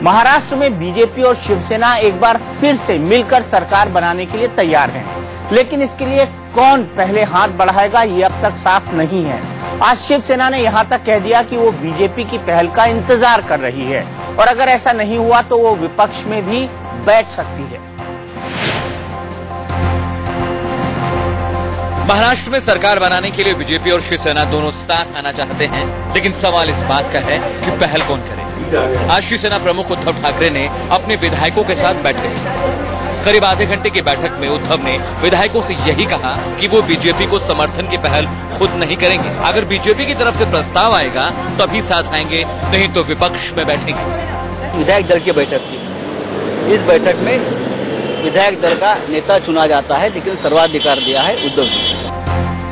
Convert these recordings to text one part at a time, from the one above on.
महाराष्ट्र में बीजेपी और शिवसेना एक बार फिर से मिलकर सरकार बनाने के लिए तैयार हैं, लेकिन इसके लिए कौन पहले हाथ बढ़ाएगा ये अब तक साफ नहीं है। आज शिवसेना ने यहां तक कह दिया कि वो बीजेपी की पहल का इंतजार कर रही है और अगर ऐसा नहीं हुआ तो वो विपक्ष में भी बैठ सकती है। महाराष्ट्र में सरकार बनाने के लिए बीजेपी और शिवसेना दोनों साथ आना चाहते हैं, लेकिन सवाल इस बात का है कि पहल कौन करे। आज शिवसेना प्रमुख उद्धव ठाकरे ने अपने विधायकों के साथ बैठक की। करीब आधे घंटे की बैठक में उद्धव ने विधायकों से यही कहा कि वो बीजेपी को समर्थन की पहल खुद नहीं करेंगे। अगर बीजेपी की तरफ से प्रस्ताव आएगा तभी साथ आएंगे, नहीं तो विपक्ष में बैठेंगे। विधायक दल की बैठक की। इस बैठक में विधायक दल का नेता चुना जाता है, लेकिन सर्वाधिकार दिया है उद्धव जी।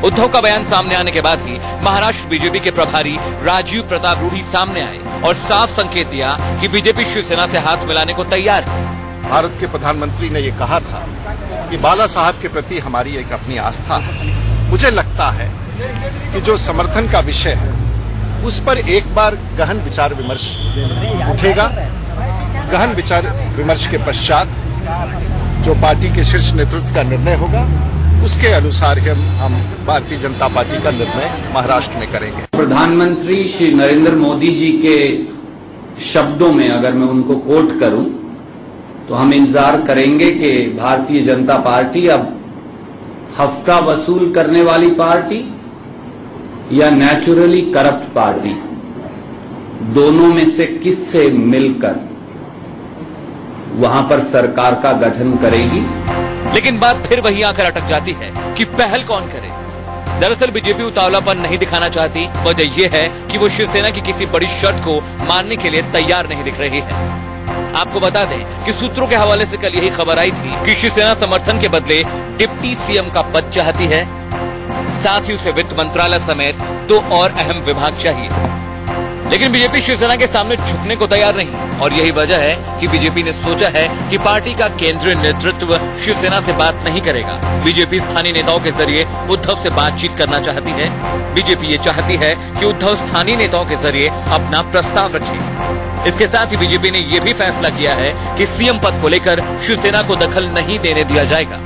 उद्धव का बयान सामने आने के बाद ही महाराष्ट्र बीजेपी के प्रभारी राजीव प्रताप रूढ़ी सामने आए और साफ संकेत दिया कि बीजेपी शिवसेना से हाथ मिलाने को तैयार है। भारत के प्रधानमंत्री ने ये कहा था कि बाला साहब के प्रति हमारी एक अपनी आस्था है। मुझे लगता है कि जो समर्थन का विषय है उस पर एक बार गहन विचार विमर्श उठेगा। गहन विचार विमर्श के पश्चात जो पार्टी के शीर्ष नेतृत्व का निर्णय होगा उसके अनुसार ही हम भारतीय जनता पार्टी का निर्णय महाराष्ट्र में करेंगे। प्रधानमंत्री श्री नरेंद्र मोदी जी के शब्दों में अगर मैं उनको कोट करूं तो हम इंतजार करेंगे कि भारतीय जनता पार्टी अब हफ्ता वसूल करने वाली पार्टी या नेचुरली करप्ट पार्टी, दोनों में से किससे मिलकर वहां पर सरकार का गठन करेगी। लेकिन बात फिर वही आकर अटक जाती है कि पहल कौन करे। दरअसल बीजेपी उतावलापन नहीं दिखाना चाहती। वजह यह है कि वो शिवसेना की किसी बड़ी शर्त को मानने के लिए तैयार नहीं दिख रही है। आपको बता दें कि सूत्रों के हवाले से कल यही खबर आई थी कि शिवसेना समर्थन के बदले डिप्टी सीएम का पद चाहती है, साथ ही उसे वित्त मंत्रालय समेत 2 और अहम विभाग चाहिए। लेकिन बीजेपी शिवसेना के सामने झुकने को तैयार नहीं और यही वजह है कि बीजेपी ने सोचा है कि पार्टी का केंद्रीय नेतृत्व शिवसेना से बात नहीं करेगा। बीजेपी स्थानीय नेताओं के जरिए उद्धव से बातचीत करना चाहती है। बीजेपी ये चाहती है कि उद्धव स्थानीय नेताओं के जरिए अपना प्रस्ताव रखे। इसके साथ ही बीजेपी ने यह भी फैसला किया है कि सीएम पद को लेकर शिवसेना को दखल नहीं देने दिया जाएगा।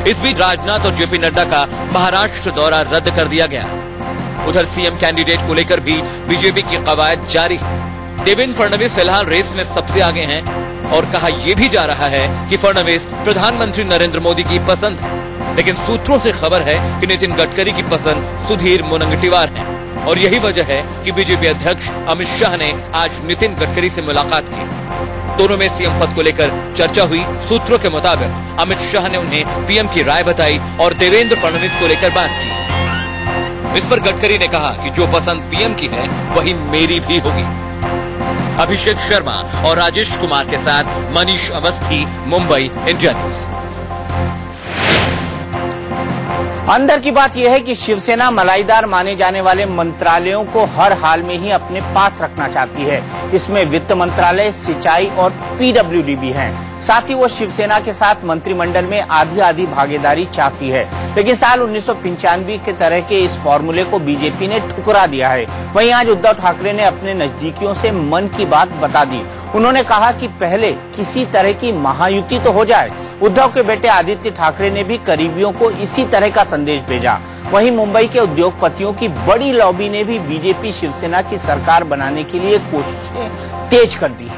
इस बीच राजनाथ और जेपी नड्डा का महाराष्ट्र दौरा रद्द कर दिया गया। उधर सीएम कैंडिडेट को लेकर भी बीजेपी की कवायद जारी है। देवेंद्र फडणवीस फिलहाल रेस में सबसे आगे हैं और कहा यह भी जा रहा है कि फडणवीस प्रधानमंत्री नरेंद्र मोदी की पसंद है। लेकिन सूत्रों से खबर है कि नितिन गडकरी की पसंद सुधीर मुनगंटीवार है और यही वजह है कि बीजेपी अध्यक्ष अमित शाह ने आज नितिन गडकरी से मुलाकात की। दोनों में सीएम पद को लेकर चर्चा हुई। सूत्रों के मुताबिक अमित शाह ने उन्हें पीएम की राय बताई और देवेंद्र फडणवीस को लेकर बात की। इस पर गडकरी ने कहा कि जो पसंद पीएम की है वही मेरी भी होगी। अभिषेक शर्मा और राजेश कुमार के साथ मनीष अवस्थी, मुंबई, इंडिया न्यूज। अंदर की बात यह है कि शिवसेना मलाईदार माने जाने वाले मंत्रालयों को हर हाल में ही अपने पास रखना चाहती है। इसमें वित्त मंत्रालय, सिंचाई और पीडब्ल्यूडी भी हैं। साथ ही वो शिवसेना के साथ मंत्रिमंडल में आधी आधी भागीदारी चाहती है। लेकिन साल 1995 के तरह के इस फॉर्मूले को बीजेपी ने ठुकरा दिया है। वहीं आज उद्धव ठाकरे ने अपने नजदीकियों से मन की बात बता दी। उन्होंने कहा कि पहले किसी तरह की महायुति तो हो जाए। उद्धव के बेटे आदित्य ठाकरे ने भी करीबियों को इसी तरह का संदेश भेजा। वहीं मुंबई के उद्योगपतियों की बड़ी लॉबी ने भी बीजेपी शिवसेना की सरकार बनाने के लिए कोशिशें तेज कर दी है।